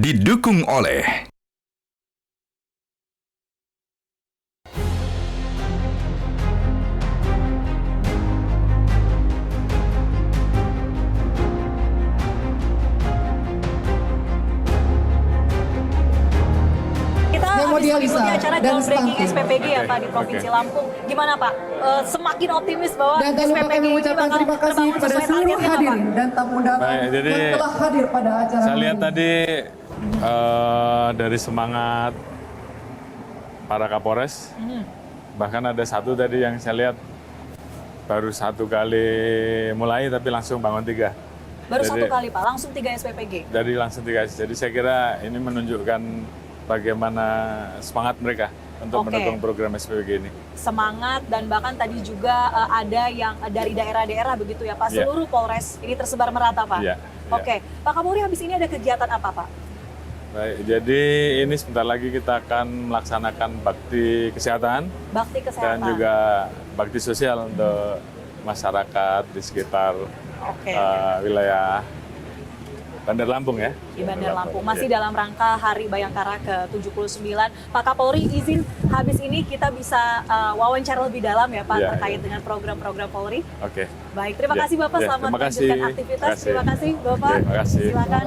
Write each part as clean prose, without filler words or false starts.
didukung oleh Hemodialisa acara dan groundbreaking stunting. SPPG ya Pak di Provinsi Lampung. Gimana Pak? Semakin optimis bahwa Dan tak lupa SPPG kami ini mengucapkan bakal terima kasih terbangun kepada sesuai seluruh targetnya, Pak? hadirin dan tamu undangan Baik, jadi yang telah hadir pada acara saya lihat ini. tadi dari semangat para Kapolres, bahkan ada satu tadi yang saya lihat baru satu kali mulai tapi langsung bangun tiga. Baru Jadi- satu kali Pak, langsung 3 SPPG. Dari langsung tiga. Jadi saya kira ini menunjukkan bagaimana semangat mereka untuk Oke. mendukung program SPPG ini. Semangat dan bahkan tadi juga ada yang dari daerah-daerah begitu ya Pak. Iya. Seluruh Polres ini tersebar merata Pak. Iya, iya. Oke, Pak Kapolri habis ini ada kegiatan apa Pak? Baik, jadi ini sebentar lagi kita akan melaksanakan bakti kesehatan Bakti dan kesehatan. juga bakti sosial untuk masyarakat di sekitar Oke. wilayah Bandar Lampung ya. Di Bandar Lampung. Masih Iya. dalam rangka Hari Bayangkara ke-79. Pak Kapolri, izin habis ini kita bisa wawancara lebih dalam ya Pak Iya, terkait iya. dengan program-program Polri. Oke. Baik, terima Iya, kasih Bapak. iya, Selamat terima kasih. melanjutkan aktivitas. Terima kasih Bapak. Terima kasih. Silakan.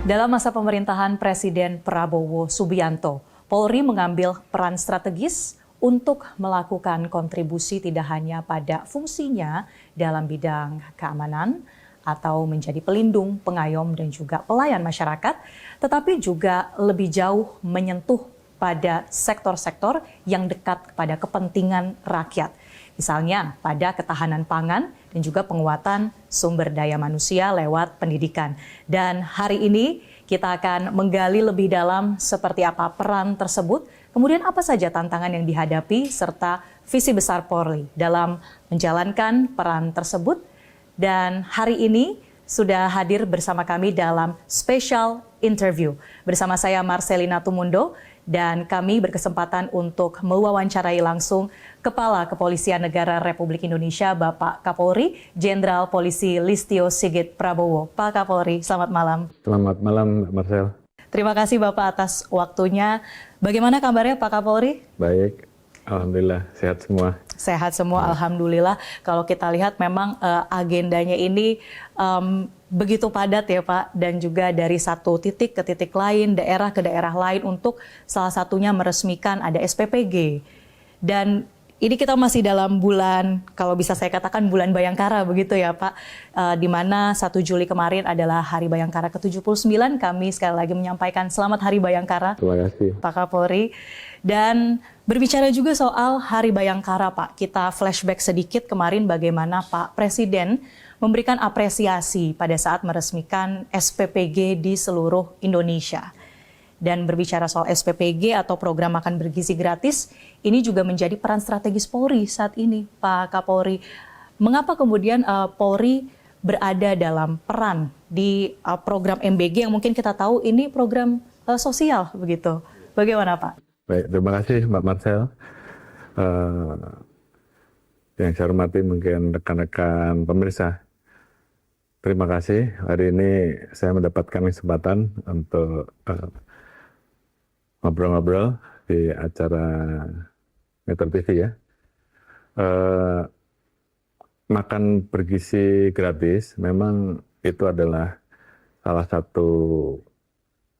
Dalam masa pemerintahan Presiden Prabowo Subianto, Polri mengambil peran strategis untuk melakukan kontribusi tidak hanya pada fungsinya dalam bidang keamanan atau menjadi pelindung, pengayom, dan juga pelayan masyarakat, tetapi juga lebih jauh menyentuh pada sektor-sektor yang dekat kepada kepentingan rakyat. Misalnya pada ketahanan pangan dan juga penguatan sumber daya manusia lewat pendidikan. Dan hari ini kita akan menggali lebih dalam seperti apa peran tersebut, kemudian apa saja tantangan yang dihadapi, serta visi besar Polri dalam menjalankan peran tersebut. Dan hari ini sudah hadir bersama kami dalam special interview. Bersama saya Marcelina Tumundo, dan kami berkesempatan untuk mewawancarai langsung Kepala Kepolisian Negara Republik Indonesia, Bapak Kapolri, Jenderal Polisi Listio Sigit Prabowo. Pak Kapolri, selamat malam. Selamat malam, Marcel. Terima kasih Bapak atas waktunya. Bagaimana kabarnya Pak Kapolri? Baik, alhamdulillah sehat semua. Sehat semua, alhamdulillah. Kalau kita lihat memang agendanya ini begitu padat ya Pak, dan juga dari satu titik ke titik lain, daerah ke daerah lain, untuk salah satunya meresmikan ada SPPG. Dan ini kita masih dalam bulan, kalau bisa saya katakan bulan Bayangkara begitu ya Pak, di mana 1 Juli kemarin adalah Hari Bayangkara ke-79. Kami sekali lagi menyampaikan selamat Hari Bayangkara. Terima kasih. Pak Kapolri. Dan berbicara juga soal Hari Bayangkara, Pak, kita flashback sedikit kemarin bagaimana Pak Presiden memberikan apresiasi pada saat meresmikan SPPG di seluruh Indonesia. Dan berbicara soal SPPG atau program makan bergizi gratis, ini juga menjadi peran strategis Polri saat ini, Pak Kapolri. Mengapa kemudian Polri berada dalam peran di program MBG yang mungkin kita tahu ini program sosial begitu? Bagaimana Pak? Baik, terima kasih Mbak Marcel. Yang saya hormati mungkin rekan-rekan pemirsa. Terima kasih. Hari ini saya mendapatkan kesempatan untuk ngobrol-ngobrol di acara Metro TV ya. Makan bergizi gratis memang itu adalah salah satu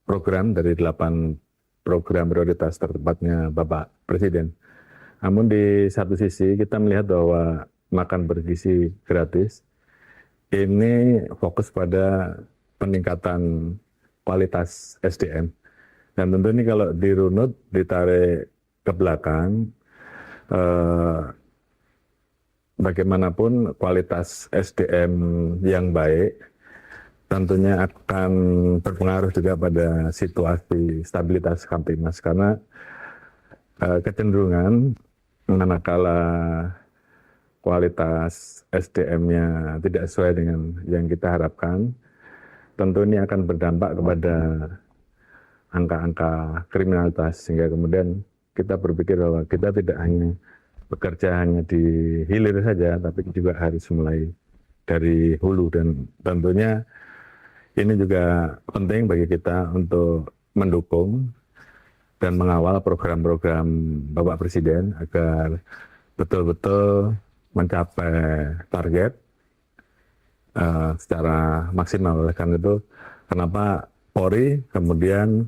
program dari 8 program prioritas tertepatnya Bapak Presiden. Namun di satu sisi kita melihat bahwa makan bergizi gratis ini fokus pada peningkatan kualitas SDM. Dan tentu ini kalau dirunut, ditarik ke belakang, bagaimanapun kualitas SDM yang baik tentunya akan berpengaruh juga pada situasi stabilitas Kamtibmas, karena kecenderungan manakala kualitas SDM-nya tidak sesuai dengan yang kita harapkan, tentu ini akan berdampak kepada angka-angka kriminalitas, sehingga kemudian kita berpikir bahwa kita tidak hanya bekerja hanya di hilir saja, tapi juga harus mulai dari hulu, dan tentunya ini juga penting bagi kita untuk mendukung dan mengawal program-program Bapak Presiden agar betul-betul mencapai target secara maksimal. Oleh karena itu, kenapa Polri kemudian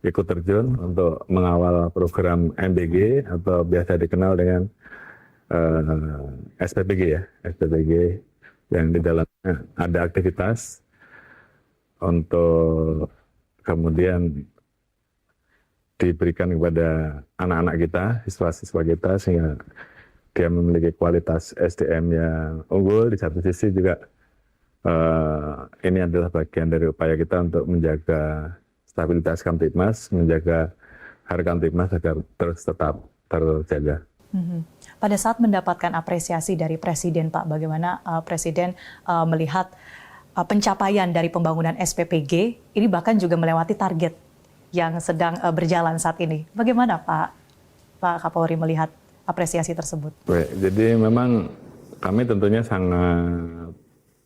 ikut terjun untuk mengawal program MBG atau biasa dikenal dengan SPPG ya, SPPG yang di dalamnya ada aktivitas untuk kemudian diberikan kepada anak-anak kita, siswa-siswa kita, sehingga dia memiliki kualitas SDM yang unggul. Di satu sisi juga ini adalah bagian dari upaya kita untuk menjaga stabilitas Kamtibmas, menjaga harga Kamtibmas agar terus tetap terjaga. Pada saat mendapatkan apresiasi dari Presiden, Pak, bagaimana Presiden melihat pencapaian dari pembangunan SPPG ini bahkan juga melewati target yang sedang berjalan saat ini. Bagaimana Pak Kapolri melihat apresiasi tersebut? Baik, jadi memang kami tentunya sangat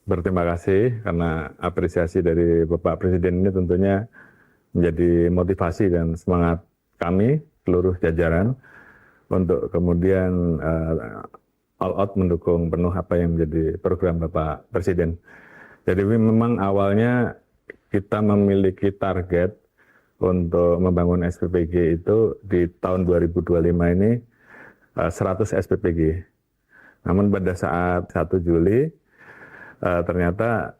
berterima kasih karena apresiasi dari Bapak Presiden ini tentunya menjadi motivasi dan semangat kami, seluruh jajaran, untuk kemudian all out mendukung penuh apa yang menjadi program Bapak Presiden. Jadi memang awalnya kita memiliki target untuk membangun SPPG itu di tahun 2025 ini 100 SPPG. Namun pada saat 1 Juli ternyata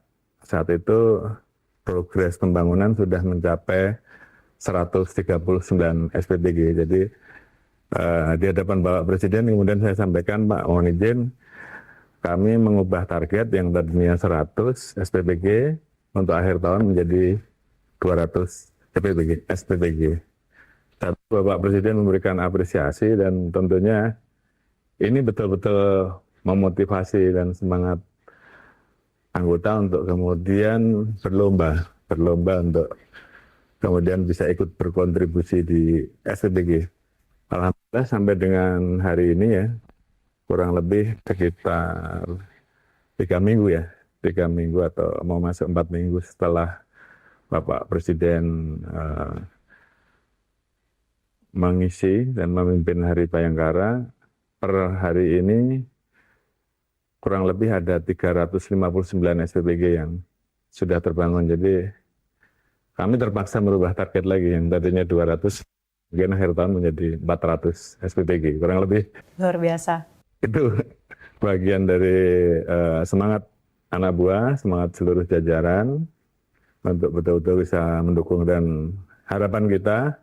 saat itu progres pembangunan sudah mencapai 139 SPPG. Jadi di hadapan Bapak Presiden kemudian saya sampaikan, Pak, mohon izin kami mengubah target yang tadinya 100 SPPG untuk akhir tahun menjadi 200 SPPG. Tapi Bapak Presiden memberikan apresiasi dan tentunya ini betul-betul memotivasi dan semangat anggota untuk kemudian berlomba untuk kemudian bisa ikut berkontribusi di SPPG. Alhamdulillah sampai dengan hari ini ya, kurang lebih sekitar 3 minggu ya, 3 minggu atau mau masuk 4 minggu setelah Bapak Presiden mengisi dan memimpin Hari Bayangkara, per hari ini kurang lebih ada 359 SPPG yang sudah terbangun. Jadi kami terpaksa merubah target lagi yang tadinya 200, mungkin akhir tahun menjadi 400 SPPG, kurang lebih. Luar biasa. Itu bagian dari semangat anak buah, semangat seluruh jajaran untuk betul-betul bisa mendukung, dan harapan kita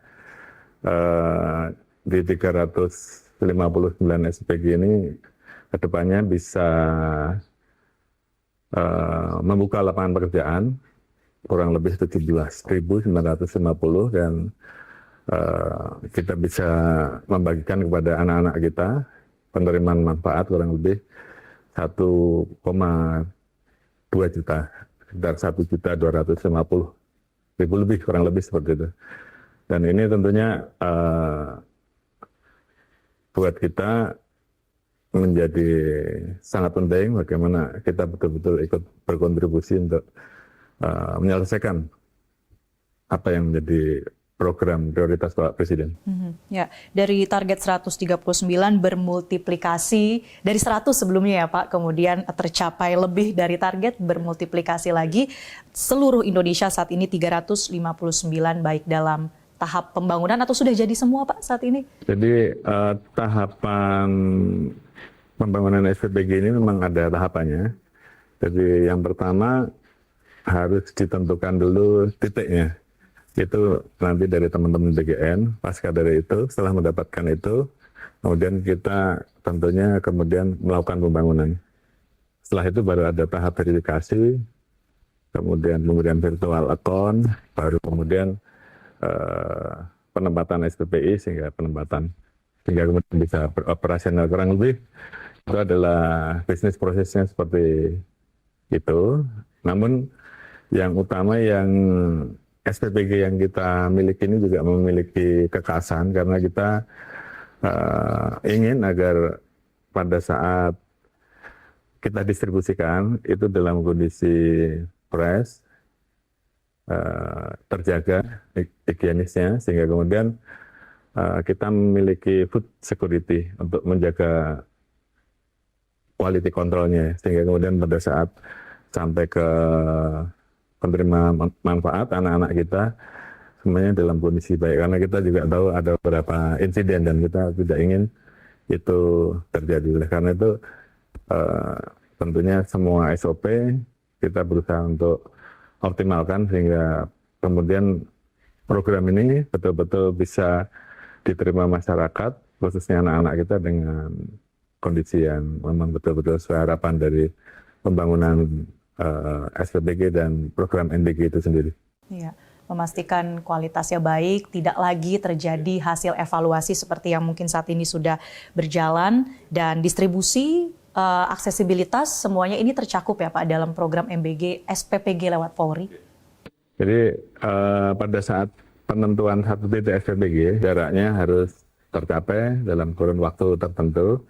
di 359 SPG ini kedepannya bisa membuka lapangan pekerjaan kurang lebih 17.950 dan kita bisa membagikan kepada anak-anak kita penerimaan manfaat kurang lebih 1,2 juta, sekitar 1.250.000 lebih, kurang lebih seperti itu. Dan ini tentunya buat kita menjadi sangat penting bagaimana kita betul-betul ikut berkontribusi untuk menyelesaikan apa yang menjadi program prioritas Pak Presiden. Ya, dari target 139 bermultiplikasi dari 100 sebelumnya ya Pak, kemudian tercapai lebih dari target, bermultiplikasi lagi. Seluruh Indonesia saat ini 359 baik dalam tahap pembangunan atau sudah jadi semua Pak saat ini? Jadi tahapan pembangunan SPPG ini memang ada tahapannya. Jadi yang pertama harus ditentukan dulu titiknya. Itu nanti dari teman-teman BGN, pasca dari itu, setelah mendapatkan itu, kemudian kita tentunya kemudian melakukan pembangunan. Setelah itu baru ada tahap verifikasi, kemudian pemberian virtual account, baru kemudian penempatan SPPI sehingga kemudian bisa beroperasional. Kurang lebih itu adalah bisnis prosesnya seperti itu. Namun yang utama yang SPPG yang kita miliki ini juga memiliki kekhasan karena kita ingin agar pada saat kita distribusikan itu dalam kondisi fresh, terjaga higienisnya, sehingga kemudian kita memiliki food security untuk menjaga quality controlnya, sehingga kemudian pada saat sampai ke penerima manfaat anak-anak kita semuanya dalam kondisi baik, karena kita juga tahu ada beberapa insiden dan kita tidak ingin itu terjadi. Oleh karena itu tentunya semua SOP kita berusaha untuk optimalkan sehingga kemudian program ini betul-betul bisa diterima masyarakat, khususnya anak-anak kita dengan kondisi yang memang betul-betul sesuai harapan dari pembangunan SPBG dan program NBG itu sendiri. Iya, memastikan kualitasnya baik, tidak lagi terjadi hasil evaluasi seperti yang mungkin saat ini sudah berjalan, dan distribusi, aksesibilitas, semuanya ini tercakup ya Pak dalam program MBG SPPG lewat Polri? Jadi pada saat penentuan satu titik SPBG, jaraknya harus tercapai dalam kurun waktu tertentu,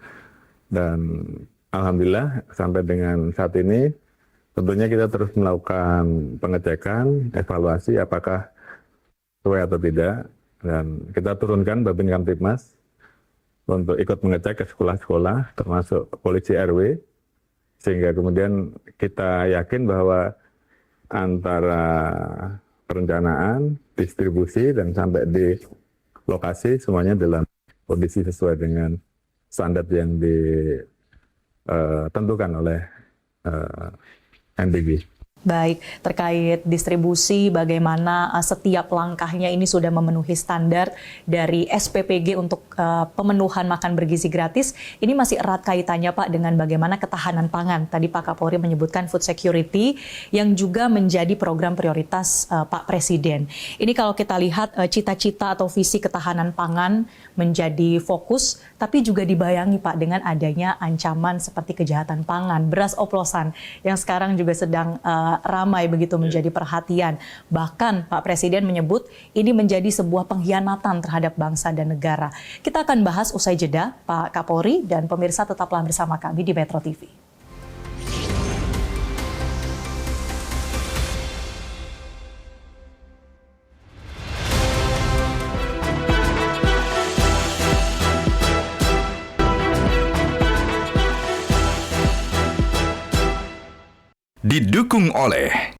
dan alhamdulillah sampai dengan saat ini tentunya kita terus melakukan pengecekan, evaluasi apakah sesuai atau tidak, dan kita turunkan Babin Kamtibmas untuk ikut mengecek ke sekolah-sekolah termasuk polisi RW, sehingga kemudian kita yakin bahwa antara perencanaan, distribusi, dan sampai di lokasi semuanya dalam kondisi sesuai dengan standar yang ditentukan oleh NBG. Baik, terkait distribusi, bagaimana setiap langkahnya ini sudah memenuhi standar dari SPPG untuk pemenuhan makan bergizi gratis. Ini masih erat kaitannya Pak dengan bagaimana ketahanan pangan. Tadi Pak Kapolri menyebutkan food security yang juga menjadi program prioritas Pak Presiden. Ini kalau kita lihat cita-cita atau visi ketahanan pangan menjadi fokus, tapi juga dibayangi Pak dengan adanya ancaman seperti kejahatan pangan, beras oplosan yang sekarang juga sedang ramai begitu menjadi perhatian. Bahkan Pak Presiden menyebut ini menjadi sebuah pengkhianatan terhadap bangsa dan negara. Kita akan bahas usai jeda, Pak Kapolri, dan pemirsa tetaplah bersama kami di Metro TV. Didukung oleh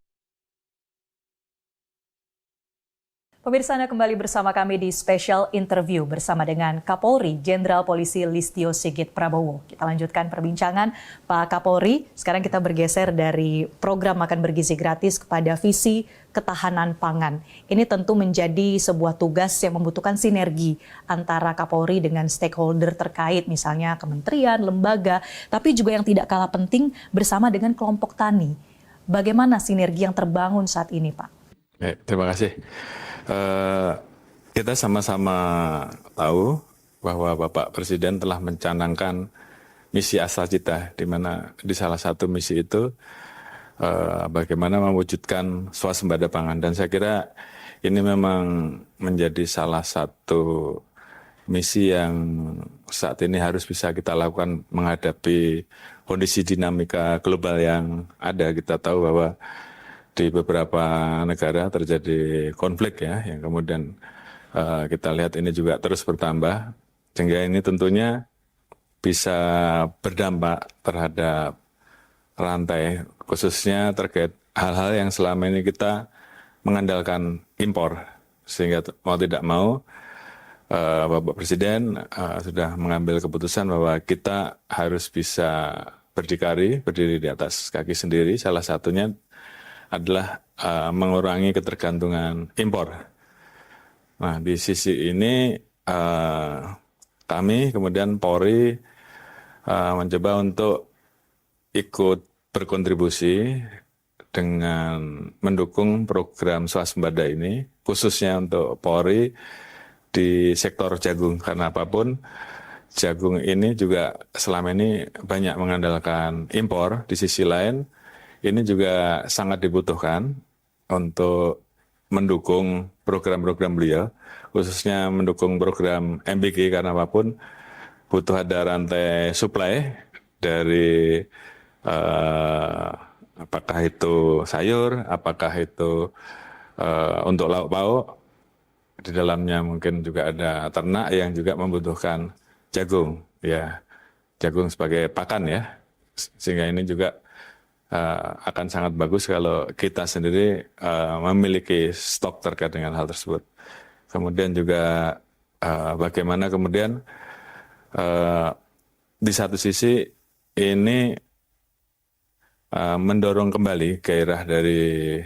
Pemirsa, Anda kembali bersama kami di special interview bersama dengan Kapolri Jenderal Polisi Listio Sigit Prabowo. Kita lanjutkan perbincangan Pak Kapolri. Sekarang kita bergeser dari program makan bergizi gratis kepada visi ketahanan pangan. Ini tentu menjadi sebuah tugas yang membutuhkan sinergi antara Kapolri dengan stakeholder terkait, misalnya kementerian, lembaga, tapi juga yang tidak kalah penting bersama dengan kelompok tani. Bagaimana sinergi yang terbangun saat ini, Pak? Terima kasih. Kita sama-sama tahu bahwa Bapak Presiden telah mencanangkan misi asal cita, di mana di salah satu misi itu bagaimana mewujudkan swasembada pangan. Dan saya kira ini memang menjadi salah satu misi yang saat ini harus bisa kita lakukan menghadapi kondisi dinamika global yang ada. Kita tahu bahwa di beberapa negara terjadi konflik ya, yang kemudian kita lihat ini juga terus bertambah, sehingga ini tentunya bisa berdampak terhadap rantai, khususnya terkait hal-hal yang selama ini kita mengandalkan impor, sehingga mau tidak mau Bapak Presiden sudah mengambil keputusan bahwa kita harus bisa berdikari, berdiri di atas kaki sendiri, salah satunya adalah mengurangi ketergantungan impor. Nah, di sisi ini kami kemudian Polri mencoba untuk ikut berkontribusi dengan mendukung program swasembada ini, khususnya untuk Polri di sektor jagung, karena apapun jagung ini juga selama ini banyak mengandalkan impor. Di sisi lain ini juga sangat dibutuhkan untuk mendukung program-program beliau, khususnya mendukung program MBG, karena apapun butuh ada rantai supply dari apakah itu sayur, apakah itu untuk lauk pauk. Di dalamnya mungkin juga ada ternak yang juga membutuhkan jagung, ya jagung sebagai pakan ya, sehingga ini juga akan sangat bagus kalau kita sendiri memiliki stok terkait dengan hal tersebut. Kemudian juga bagaimana kemudian di satu sisi ini mendorong kembali gairah dari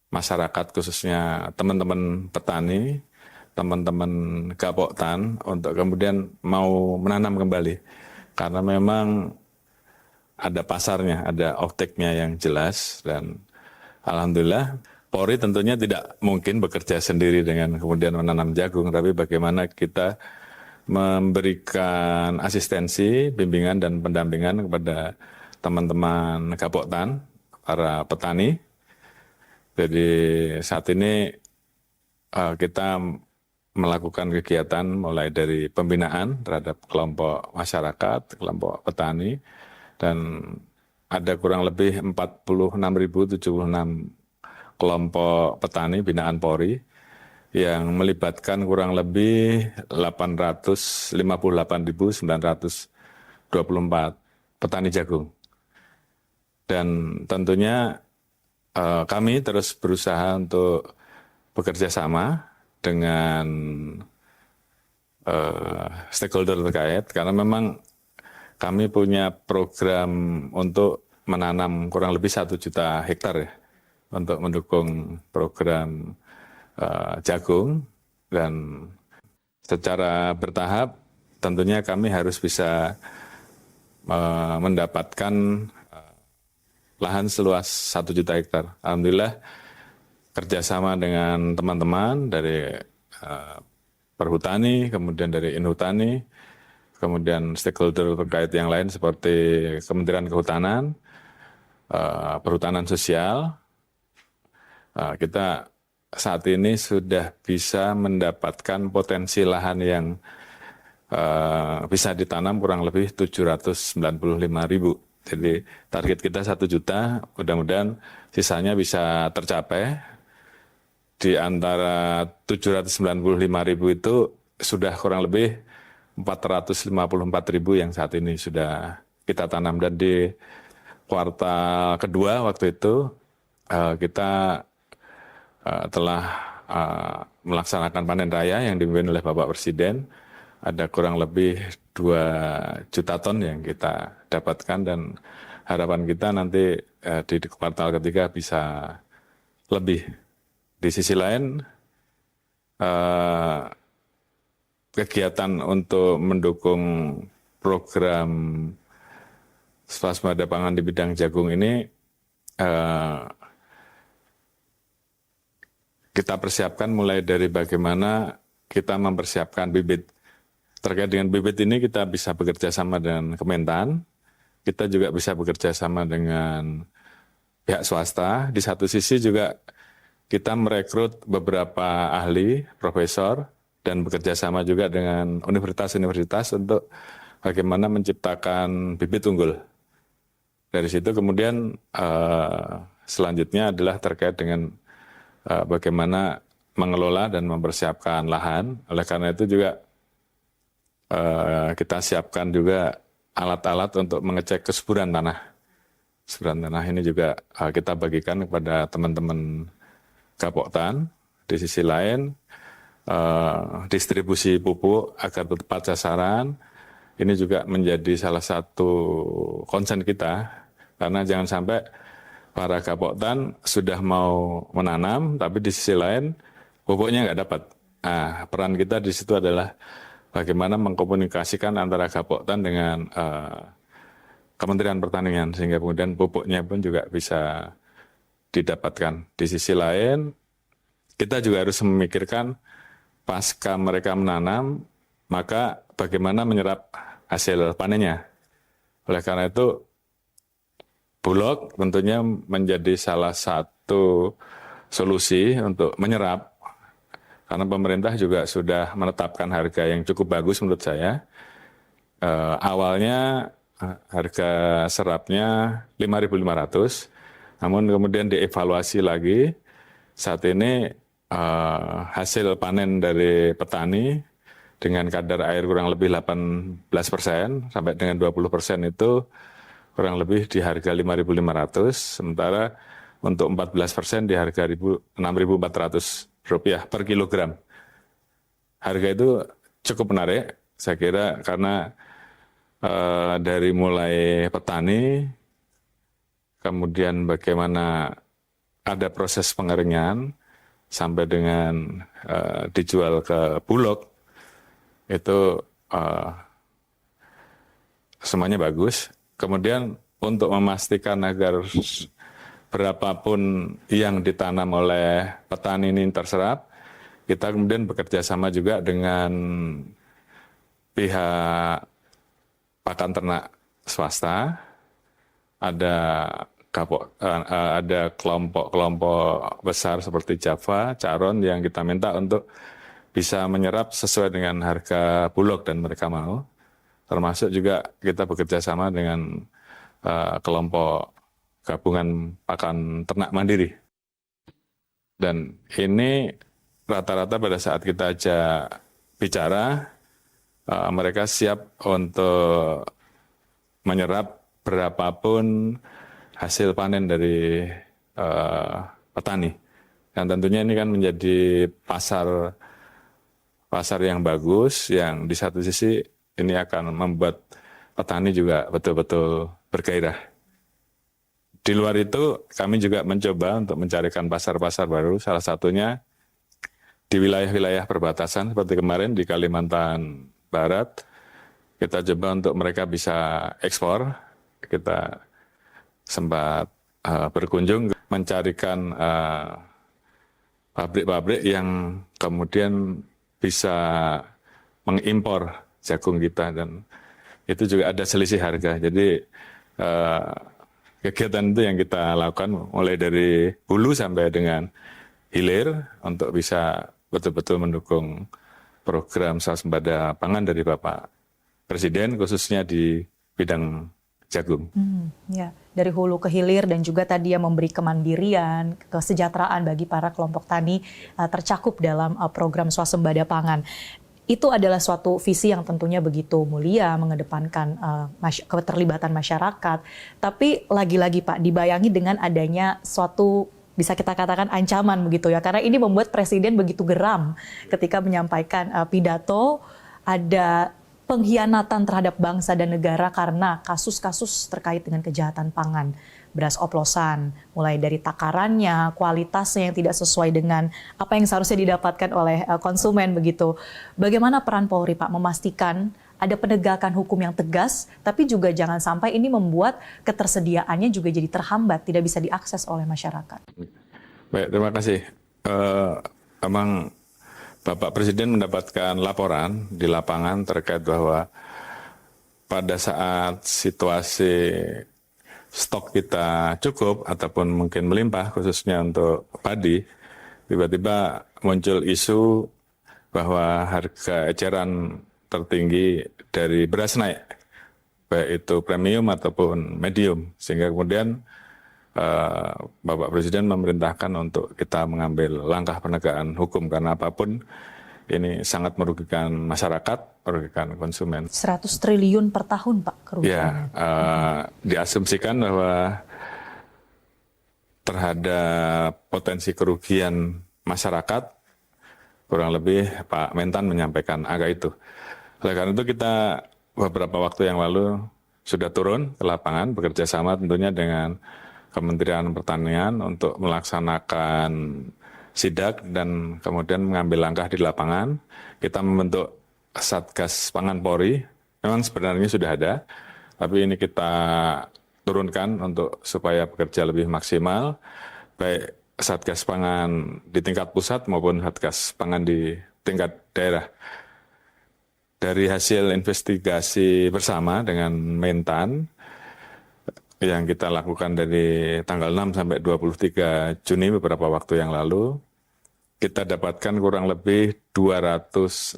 masyarakat, khususnya teman-teman petani, teman-teman Gapoktan untuk kemudian mau menanam kembali. Karena memang ada pasarnya, ada offtake-nya yang jelas, dan alhamdulillah Polri tentunya tidak mungkin bekerja sendiri dengan kemudian menanam jagung, tapi bagaimana kita memberikan asistensi, bimbingan dan pendampingan kepada teman-teman Gapoktan, para petani. Jadi saat ini kita melakukan kegiatan mulai dari pembinaan terhadap kelompok masyarakat, kelompok petani, dan ada kurang lebih 46.076 kelompok petani binaan Polri yang melibatkan kurang lebih 858.924 petani jagung. Dan tentunya kami terus berusaha untuk bekerja sama dengan stakeholder terkait, karena memang kami punya program untuk menanam kurang lebih 1 juta hektar ya, untuk mendukung program jagung, dan secara bertahap tentunya kami harus bisa mendapatkan lahan seluas 1 juta hektar. Alhamdulillah kerjasama dengan teman-teman dari Perhutani, kemudian dari Inhutani, kemudian stakeholder terkait yang lain seperti Kementerian Kehutanan, Perhutanan Sosial, kita saat ini sudah bisa mendapatkan potensi lahan yang bisa ditanam kurang lebih 795.000. Jadi target kita 1 juta, mudah-mudahan sisanya bisa tercapai. Di antara 795.000 itu sudah kurang lebih 454.000 yang saat ini sudah kita tanam. Dan di kuartal kedua waktu itu kita telah melaksanakan panen raya yang dipimpin oleh Bapak Presiden. Ada kurang lebih 2 juta ton yang kita dapatkan, dan harapan kita nanti di kuartal ketiga bisa lebih. Di sisi lain, kegiatan untuk mendukung program swasembada pangan di bidang jagung ini kita persiapkan mulai dari bagaimana kita mempersiapkan bibit. Terkait dengan bibit ini kita bisa bekerja sama dengan Kementan, kita juga bisa bekerja sama dengan pihak swasta. Di satu sisi juga kita merekrut beberapa ahli, profesor, dan bekerja sama juga dengan universitas-universitas untuk bagaimana menciptakan bibit unggul. Dari situ kemudian selanjutnya adalah terkait dengan bagaimana mengelola dan mempersiapkan lahan. Oleh karena itu juga kita siapkan juga alat-alat untuk mengecek kesuburan tanah. Kesuburan tanah ini juga kita bagikan kepada teman-teman Gapoktan. Di sisi lain, distribusi pupuk agar tepat sasaran, ini juga menjadi salah satu concern kita. Karena jangan sampai para Gapoktan sudah mau menanam, tapi di sisi lain pupuknya nggak dapat. Nah, peran kita di situ adalah bagaimana mengkomunikasikan antara Gapoktan dengan Kementerian Pertanian, sehingga kemudian pupuknya pun juga bisa didapatkan. Di sisi lain, kita juga harus memikirkan pasca mereka menanam, maka bagaimana menyerap hasil panennya. Oleh karena itu, Bulog tentunya menjadi salah satu solusi untuk menyerap. Karena pemerintah juga sudah menetapkan harga yang cukup bagus menurut saya, awalnya harga serapnya 5.500, namun kemudian dievaluasi lagi. Saat ini hasil panen dari petani dengan kadar air kurang lebih 18% sampai dengan 20% itu kurang lebih di harga 5.500, sementara untuk 14% di harga Rp6.400 per kilogram. Harga itu cukup menarik, saya kira, karena dari mulai petani, kemudian bagaimana ada proses pengeringan, sampai dengan dijual ke Bulog, itu semuanya bagus. Kemudian untuk memastikan agar berapapun yang ditanam oleh petani ini terserap, kita kemudian bekerja sama juga dengan pihak pakan ternak swasta. Ada kelompok-kelompok besar seperti Java, Caron yang kita minta untuk bisa menyerap sesuai dengan harga Bulog dan mereka mau. Termasuk juga kita bekerja sama dengan kelompok gabungan pakan ternak mandiri. Dan ini rata-rata pada saat kita ajak bicara, mereka siap untuk menyerap berapapun hasil panen dari petani. Dan tentunya ini kan menjadi pasar yang bagus, yang di satu sisi ini akan membuat petani juga betul-betul bergairah. Di luar itu kami juga mencoba untuk mencarikan pasar-pasar baru, salah satunya di wilayah-wilayah perbatasan seperti kemarin di Kalimantan Barat. Kita coba untuk mereka bisa ekspor. Kita sempat berkunjung mencarikan pabrik-pabrik yang kemudian bisa mengimpor jagung kita, dan itu juga ada selisih harga. Jadi kegiatan itu yang kita lakukan mulai dari hulu sampai dengan hilir untuk bisa betul-betul mendukung program swasembada pangan dari Bapak Presiden, khususnya di bidang jagung. Ya, dari hulu ke hilir dan juga tadi yang memberi kemandirian, kesejahteraan bagi para kelompok tani tercakup dalam program swasembada pangan. Itu adalah suatu visi yang tentunya begitu mulia, mengedepankan keterlibatan masyarakat. Tapi lagi-lagi Pak, dibayangi dengan adanya suatu, bisa kita katakan ancaman begitu ya, karena ini membuat Presiden begitu geram ketika menyampaikan pidato, ada pengkhianatan terhadap bangsa dan negara karena kasus-kasus terkait dengan kejahatan pangan. Beras oplosan, mulai dari takarannya, kualitasnya yang tidak sesuai dengan apa yang seharusnya didapatkan oleh konsumen begitu. Bagaimana peran Polri Pak memastikan ada penegakan hukum yang tegas, tapi juga jangan sampai ini membuat ketersediaannya juga jadi terhambat, tidak bisa diakses oleh masyarakat. Baik, terima kasih. Emang Bapak Presiden mendapatkan laporan di lapangan terkait bahwa pada saat situasi stok kita cukup ataupun mungkin melimpah, khususnya untuk padi, tiba-tiba muncul isu bahwa harga eceran tertinggi dari beras naik, baik itu premium ataupun medium, sehingga kemudian Bapak Presiden memerintahkan untuk kita mengambil langkah penegakan hukum, karena apapun ini sangat merugikan masyarakat, merugikan konsumen. 100 triliun per tahun Pak kerugiannya. Ya, diasumsikan bahwa terhadap potensi kerugian masyarakat, kurang lebih Pak Mentan menyampaikan angka itu. Oleh karena itu kita beberapa waktu yang lalu sudah turun ke lapangan, bekerja sama tentunya dengan Kementerian Pertanian untuk melaksanakan sidak dan kemudian mengambil langkah di lapangan. Kita membentuk Satgas Pangan Polri, memang sebenarnya sudah ada, tapi ini kita turunkan untuk supaya bekerja lebih maksimal, baik Satgas Pangan di tingkat pusat maupun Satgas Pangan di tingkat daerah. Dari hasil investigasi bersama dengan Mentan, yang kita lakukan dari tanggal 6 sampai 23 Juni beberapa waktu yang lalu, kita dapatkan kurang lebih 268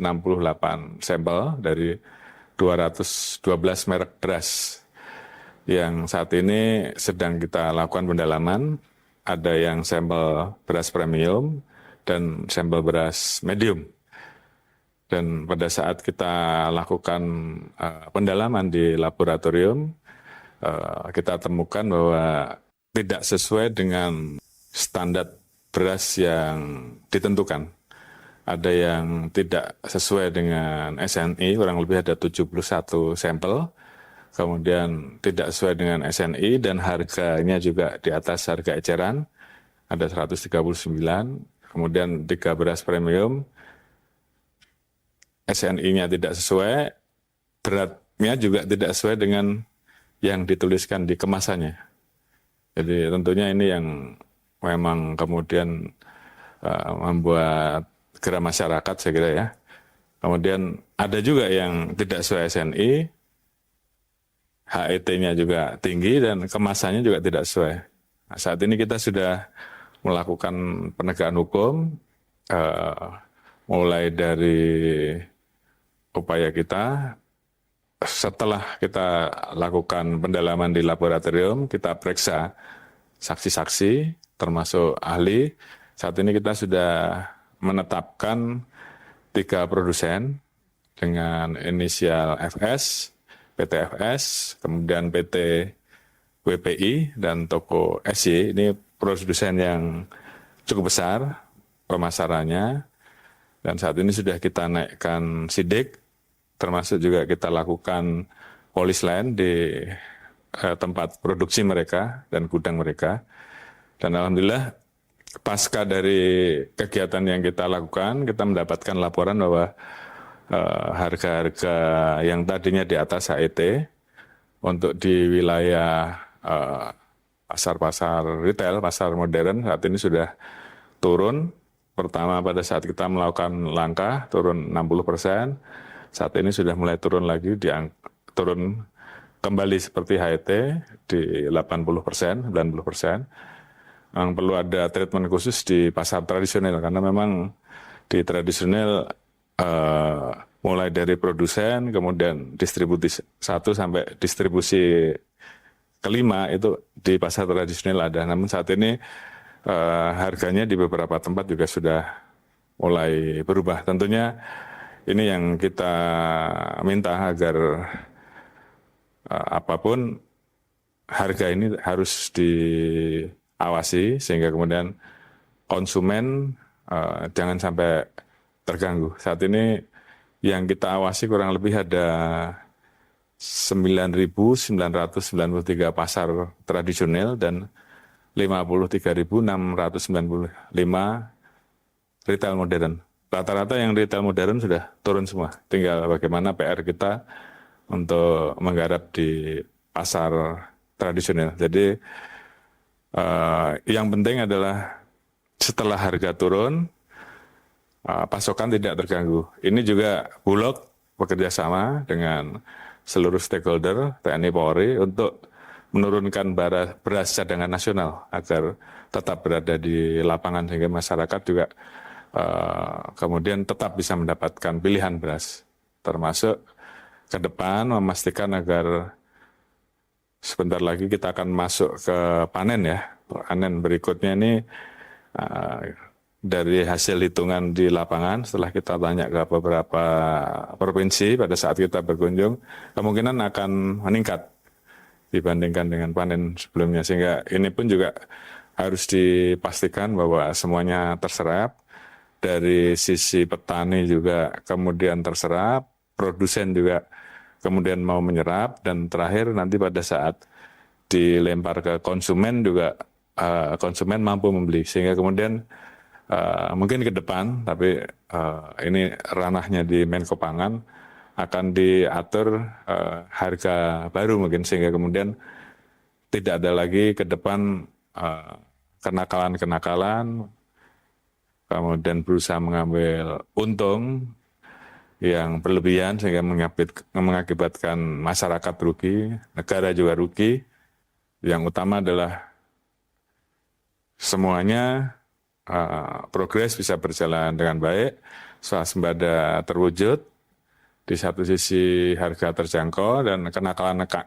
sampel dari 212 merek beras yang saat ini sedang kita lakukan pendalaman. Ada yang sampel beras premium dan sampel beras medium. Dan pada saat kita lakukan pendalaman di laboratorium, kita temukan bahwa tidak sesuai dengan standar beras yang ditentukan. Ada yang tidak sesuai dengan SNI, kurang lebih ada 71 sampel. Kemudian tidak sesuai dengan SNI dan harganya juga di atas harga eceran, ada 139. Kemudian 3 beras premium, SNI-nya tidak sesuai, beratnya juga tidak sesuai dengan yang dituliskan di kemasannya. Jadi tentunya ini yang memang kemudian membuat geram masyarakat saya kira ya. Kemudian ada juga yang tidak sesuai SNI, HET-nya juga tinggi dan kemasannya juga tidak sesuai. Nah, saat ini kita sudah melakukan penegakan hukum, mulai dari upaya kita, setelah kita lakukan pendalaman di laboratorium, kita periksa saksi-saksi, termasuk ahli. Saat ini kita sudah menetapkan 3 produsen dengan inisial FS, PT FS, kemudian PT WPI, dan toko SY. Ini produsen yang cukup besar pemasarannya. Dan saat ini sudah kita naikkan sidik, termasuk juga kita lakukan polis lain di tempat produksi mereka dan gudang mereka. Dan alhamdulillah pasca dari kegiatan yang kita lakukan, kita mendapatkan laporan bahwa harga-harga yang tadinya di atas HET untuk di wilayah pasar-pasar retail, pasar modern saat ini sudah turun. Pertama pada saat kita melakukan langkah turun 60%, saat ini sudah mulai turun lagi, turun kembali seperti HET di 80%, 90%. Yang perlu ada treatment khusus di pasar tradisional karena memang di tradisional mulai dari produsen, kemudian distribusi 1 sampai distribusi kelima itu di pasar tradisional ada. Namun saat ini harganya di beberapa tempat juga sudah mulai berubah. Tentunya ini yang kita minta agar apapun harga ini harus diawasi sehingga kemudian konsumen jangan sampai terganggu. Saat ini yang kita awasi kurang lebih ada 9.993 pasar tradisional dan 53.695 retail modern. Rata-rata yang retail modern sudah turun semua. Tinggal bagaimana PR kita untuk menggarap di pasar tradisional. Jadi yang penting adalah setelah harga turun, pasokan tidak terganggu. Ini juga Bulog bekerja sama dengan seluruh stakeholder TNI Polri untuk menurunkan beras cadangan nasional agar tetap berada di lapangan sehingga masyarakat juga kemudian tetap bisa mendapatkan pilihan beras. Termasuk ke depan memastikan agar sebentar lagi kita akan masuk ke panen ya. Panen berikutnya ini dari hasil hitungan di lapangan, setelah kita tanya ke beberapa provinsi pada saat kita berkunjung, kemungkinan akan meningkat dibandingkan dengan panen sebelumnya. Sehingga ini pun juga harus dipastikan bahwa semuanya terserap. Dari sisi petani juga kemudian terserap, produsen juga kemudian mau menyerap, dan terakhir nanti pada saat dilempar ke konsumen juga konsumen mampu membeli. Sehingga kemudian mungkin ke depan, tapi ini ranahnya di Menko Pangan, akan diatur harga baru mungkin, sehingga kemudian tidak ada lagi ke depan kenakalan-kenakalan, kemudian berusaha mengambil untung yang berlebihan sehingga mengakibatkan masyarakat rugi, negara juga rugi. Yang utama adalah semuanya progres bisa berjalan dengan baik, swasembada terwujud, Di satu sisi harga terjangkau dan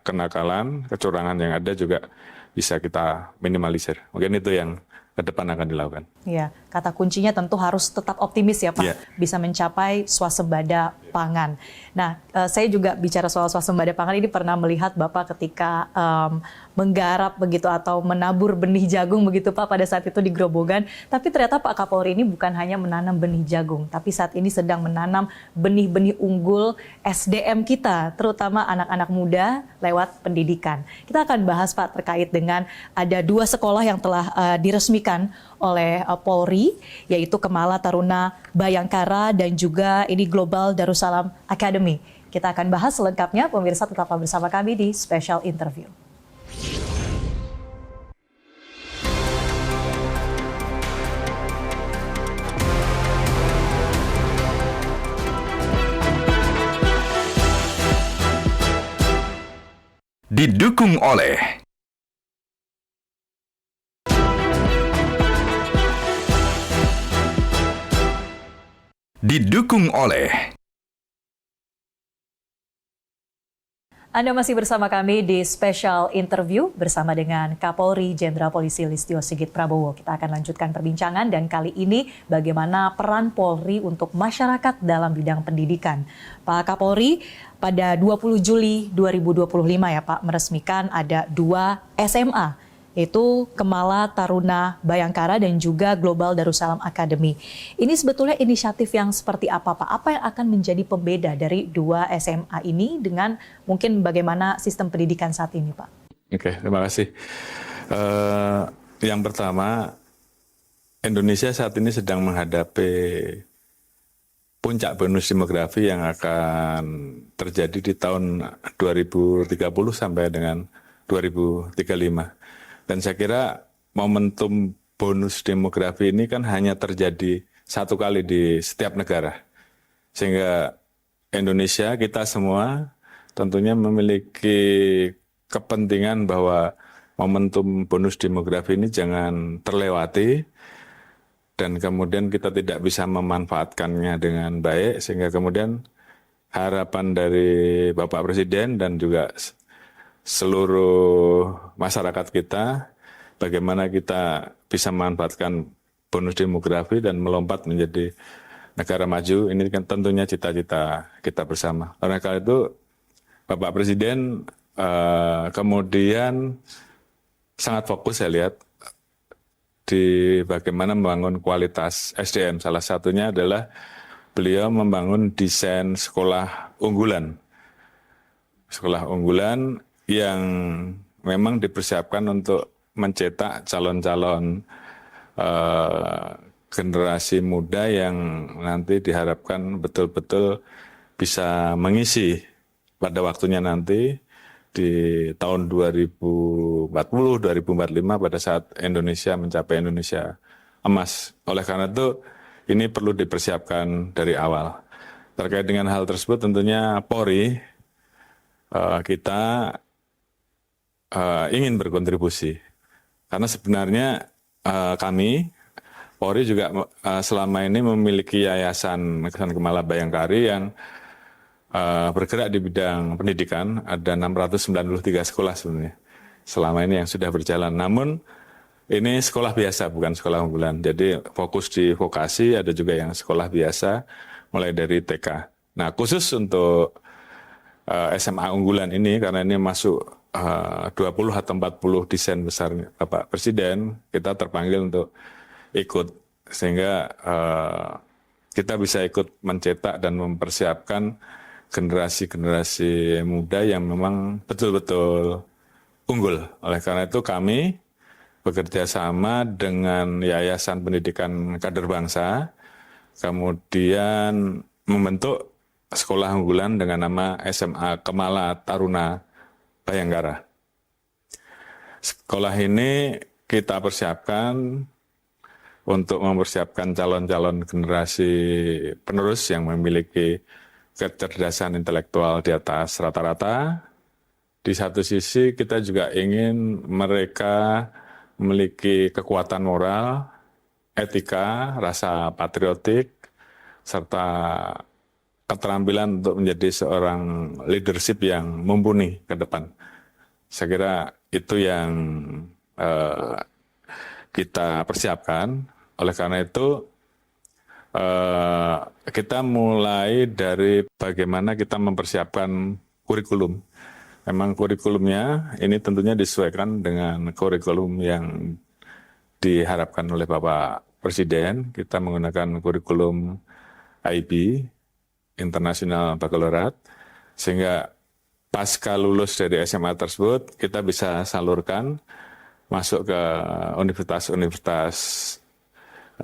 kenakalan, kecurangan yang ada juga bisa kita minimalisir. Mungkin itu yang ke depan akan dilakukan. Ya, kata kuncinya tentu harus tetap optimis ya Pak, Iya. bisa mencapai swasembada pangan. Nah, saya juga bicara soal swasembada pangan ini pernah melihat Bapak ketika menggarap begitu atau menabur benih jagung begitu Pak pada saat itu di Grobogan. Tapi ternyata Pak Kapolri ini bukan hanya menanam benih jagung, tapi saat ini sedang menanam benih-benih unggul SDM kita, terutama anak-anak muda lewat pendidikan. Kita akan bahas Pak terkait dengan ada 2 sekolah yang telah diresmikan oleh Polri, yaitu Kemala Taruna Bayangkara dan juga ini Global Darussalam Academy. Kita akan bahas selengkapnya, pemirsa tetaplah bersama kami di Special Interview. Didukung oleh Anda masih bersama kami di Special Interview bersama dengan Kapolri Jenderal Polisi Listio Sigit Prabowo. Kita akan lanjutkan perbincangan dan kali ini bagaimana peran Polri untuk masyarakat dalam bidang pendidikan. Pak Kapolri pada 20 Juli 2025 ya Pak meresmikan ada 2 SMA, yaitu Kemala Taruna Bayangkara dan juga Global Darussalam Academy. Ini sebetulnya inisiatif yang seperti apa Pak? Apa yang akan menjadi pembeda dari 2 SMA ini dengan mungkin bagaimana sistem pendidikan saat ini Pak? Oke, terima kasih. Yang pertama, Indonesia saat ini sedang menghadapi puncak bonus demografi yang akan terjadi di tahun 2030 sampai dengan 2035. Dan saya kira momentum bonus demografi ini kan hanya terjadi 1 kali di setiap negara. Sehingga Indonesia, kita semua tentunya memiliki kepentingan bahwa momentum bonus demografi ini jangan terlewati dan kemudian kita tidak bisa memanfaatkannya dengan baik, sehingga kemudian harapan dari Bapak Presiden dan juga seluruh masyarakat kita, bagaimana kita bisa memanfaatkan bonus demografi dan melompat menjadi negara maju, ini kan tentunya cita-cita kita bersama. Oleh karena itu, Bapak Presiden kemudian sangat fokus saya lihat di bagaimana membangun kualitas SDM. Salah satunya adalah beliau membangun desain sekolah unggulan. Sekolah unggulan yang memang dipersiapkan untuk mencetak calon-calon generasi muda yang nanti diharapkan betul-betul bisa mengisi pada waktunya nanti di tahun 2040-2045 pada saat Indonesia mencapai Indonesia emas. Oleh karena itu ini perlu dipersiapkan dari awal. Terkait dengan hal tersebut tentunya Polri kita ingin berkontribusi. Karena sebenarnya kami, Polri juga selama ini memiliki Yayasan Kemala Bayangkari yang bergerak di bidang pendidikan. Ada 693 sekolah sebenarnya selama ini yang sudah berjalan. Namun ini sekolah biasa, bukan sekolah unggulan. Jadi fokus di vokasi, ada juga yang sekolah biasa, mulai dari TK. Nah khusus untuk SMA unggulan ini, karena ini masuk 20 atau 40 desain besar Bapak Presiden, kita terpanggil untuk ikut. Sehingga kita bisa ikut mencetak dan mempersiapkan generasi-generasi muda yang memang betul-betul unggul. Oleh karena itu kami bekerja sama dengan Yayasan Pendidikan Kader Bangsa, kemudian membentuk sekolah unggulan dengan nama SMA Kemala Taruna Bayangkara. Sekolah ini kita persiapkan untuk mempersiapkan calon-calon generasi penerus yang memiliki kecerdasan intelektual di atas rata-rata. Di satu sisi kita juga ingin mereka memiliki kekuatan moral, etika, rasa patriotik, serta keterampilan untuk menjadi seorang leadership yang mumpuni ke depan. Saya kira itu yang kita persiapkan. Oleh karena itu, kita mulai dari bagaimana kita mempersiapkan kurikulum. Memang kurikulumnya ini tentunya disesuaikan dengan kurikulum yang diharapkan oleh Bapak Presiden. Kita menggunakan kurikulum IB, International Baccalaureate, sehingga pasca lulus dari SMA tersebut, kita bisa salurkan masuk ke universitas-universitas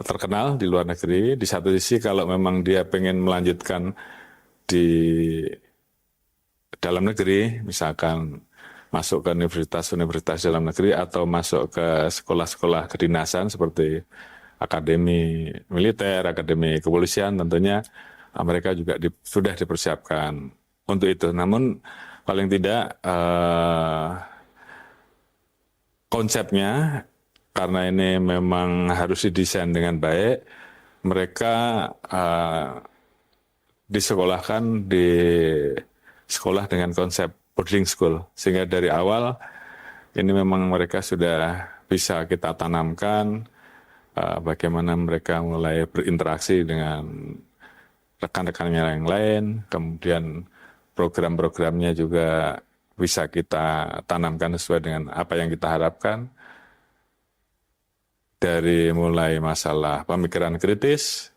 terkenal di luar negeri. Di satu sisi kalau memang dia pengen melanjutkan di dalam negeri, misalkan masuk ke universitas-universitas dalam negeri atau masuk ke sekolah-sekolah kedinasan seperti akademi militer, akademi kepolisian, tentunya mereka juga sudah dipersiapkan untuk itu. Namun paling tidak konsepnya, karena ini memang harus didesain dengan baik, mereka disekolahkan di sekolah dengan konsep boarding school, sehingga dari awal ini memang mereka sudah bisa kita tanamkan bagaimana mereka mulai berinteraksi dengan rekan-rekannya yang lain, kemudian program-programnya juga bisa kita tanamkan sesuai dengan apa yang kita harapkan, dari mulai masalah pemikiran kritis,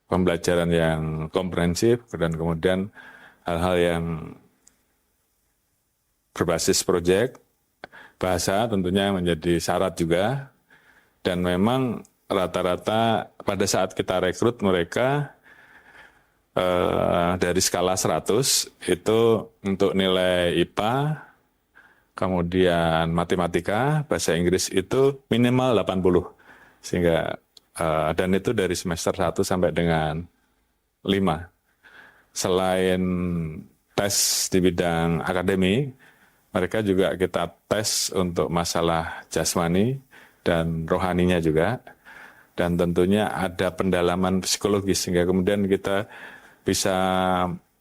pembelajaran yang komprehensif, dan kemudian hal-hal yang berbasis proyek, bahasa tentunya menjadi syarat juga, dan memang rata-rata pada saat kita rekrut mereka dari skala 100 itu untuk nilai IPA, kemudian matematika, bahasa Inggris itu minimal 80. Sehingga dan itu dari semester 1 sampai dengan 5. Selain tes di bidang akademik, mereka juga kita tes untuk masalah jasmani dan rohaninya juga. Dan tentunya ada pendalaman psikologis, sehingga kemudian kita bisa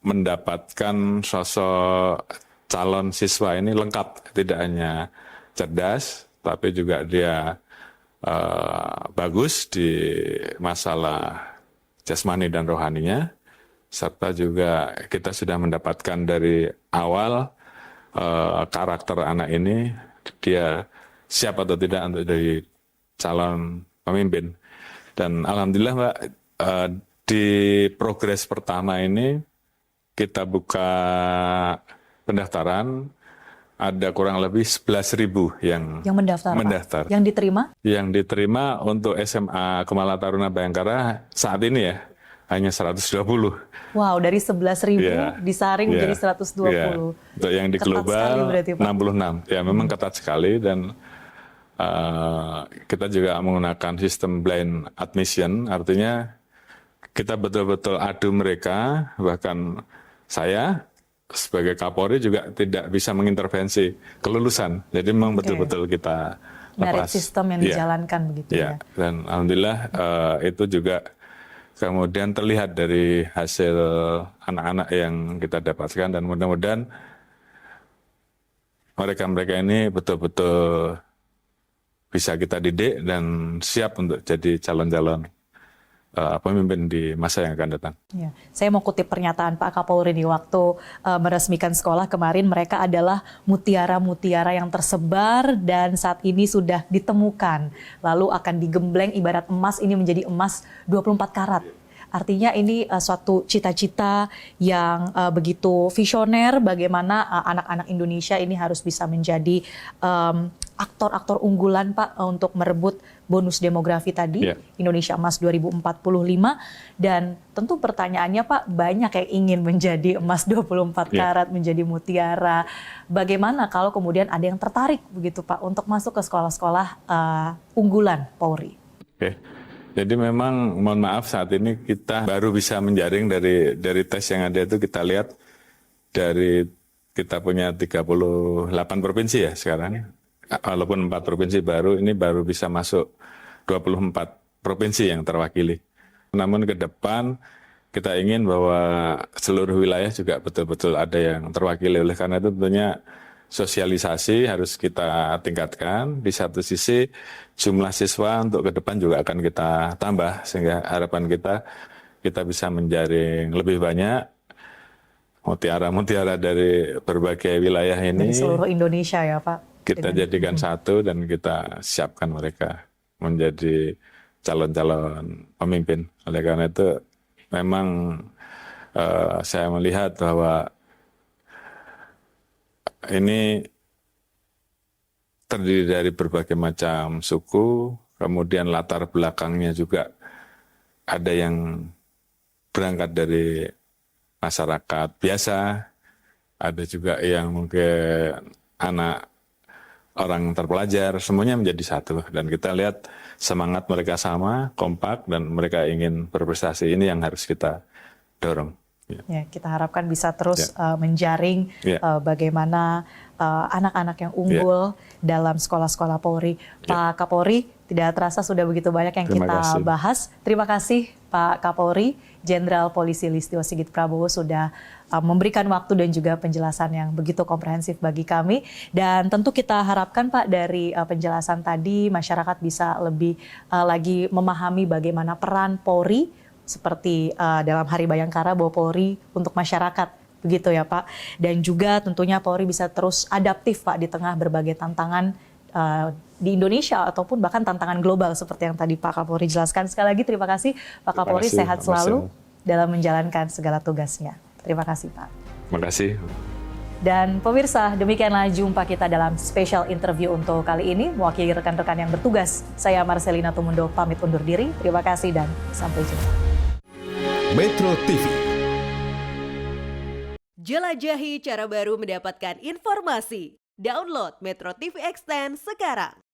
mendapatkan sosok calon siswa ini lengkap, tidak hanya cerdas, tapi juga dia bagus di masalah jasmani dan rohaninya, serta juga kita sudah mendapatkan dari awal karakter anak ini, dia siap atau tidak untuk jadi calon pemimpin. Dan alhamdulillah Mbak, di progres pertama ini kita buka pendaftaran, ada kurang lebih 11.000 yang mendaftar. mendaftar. Yang diterima? Yang diterima untuk SMA Kumala Taruna Bayangkara saat ini ya hanya 120. Wow, dari 11.000 disaring menjadi 120. Yeah. Untuk yang di Ketat global sekali berarti, Pak. 66. Ya memang ketat sekali, dan kita juga menggunakan sistem blind admission, artinya kita betul-betul adu mereka, bahkan saya sebagai Kapolri juga tidak bisa mengintervensi kelulusan. Jadi memang betul-betul kita Merit lepas. sistem yang dijalankan begitu ya. Dan alhamdulillah itu juga kemudian terlihat dari hasil anak-anak yang kita dapatkan, dan mudah-mudahan mereka-mereka ini betul-betul bisa kita didik dan siap untuk jadi calon-calon pemimpin di masa yang akan datang. Ya, saya mau kutip pernyataan Pak Kapolri di waktu meresmikan sekolah kemarin, mereka adalah mutiara-mutiara yang tersebar dan saat ini sudah ditemukan. Lalu akan digembleng ibarat emas ini menjadi emas 24 karat. Artinya ini suatu cita-cita yang begitu visioner, bagaimana anak-anak Indonesia ini harus bisa menjadi aktor-aktor unggulan Pak untuk merebut bonus demografi tadi, Indonesia Emas 2045. Dan tentu pertanyaannya Pak, banyak yang ingin menjadi emas 24 karat, menjadi mutiara. Bagaimana kalau kemudian ada yang tertarik begitu Pak untuk masuk ke sekolah-sekolah unggulan Polri? Jadi memang mohon maaf saat ini kita baru bisa menjaring dari tes yang ada itu, kita lihat dari kita punya 38 provinsi ya sekarang. Walaupun 4 provinsi baru, ini baru bisa masuk 24 provinsi yang terwakili. Namun ke depan kita ingin bahwa seluruh wilayah juga betul-betul ada yang terwakili. Oleh karena itu tentunya sosialisasi harus kita tingkatkan. Di satu sisi jumlah siswa untuk ke depan juga akan kita tambah, sehingga harapan kita bisa menjaring lebih banyak mutiara-mutiara dari berbagai wilayah ini. Dari seluruh Indonesia ya Pak. Kita jadikan satu dan kita siapkan mereka menjadi calon-calon pemimpin. Oleh karena itu memang saya melihat bahwa ini terdiri dari berbagai macam suku, kemudian latar belakangnya juga ada yang berangkat dari masyarakat biasa, ada juga yang mungkin anak orang terpelajar, semuanya menjadi satu. Dan kita lihat semangat mereka sama, kompak, dan mereka ingin berprestasi. Ini yang harus kita dorong. Ya, kita harapkan bisa terus menjaring bagaimana anak-anak yang unggul dalam sekolah-sekolah Polri. Pak Kapolri, tidak terasa sudah begitu banyak yang kita bahas. Terima kasih Pak Kapolri, Jenderal Polisi Listio Sigit Prabowo sudah memberikan waktu dan juga penjelasan yang begitu komprehensif bagi kami. Dan tentu kita harapkan Pak dari penjelasan tadi masyarakat bisa lebih lagi memahami bagaimana peran Polri seperti dalam Hari Bayangkara bahwa Polri untuk masyarakat, begitu ya Pak. Dan juga tentunya Polri bisa terus adaptif Pak di tengah berbagai tantangan di Indonesia ataupun bahkan tantangan global seperti yang tadi Pak Kapolri jelaskan. Sekali lagi terima kasih Pak Kapolri, sehat selalu dalam menjalankan segala tugasnya. Terima kasih Pak. Terima kasih. Dan pemirsa, demikianlah jumpa kita dalam special interview untuk kali ini. Mewakili rekan-rekan yang bertugas, saya Marcelina Tumundo pamit undur diri. Terima kasih dan sampai jumpa. Metro TV. Jelajahi cara baru mendapatkan informasi. Download Metro TV Extend sekarang.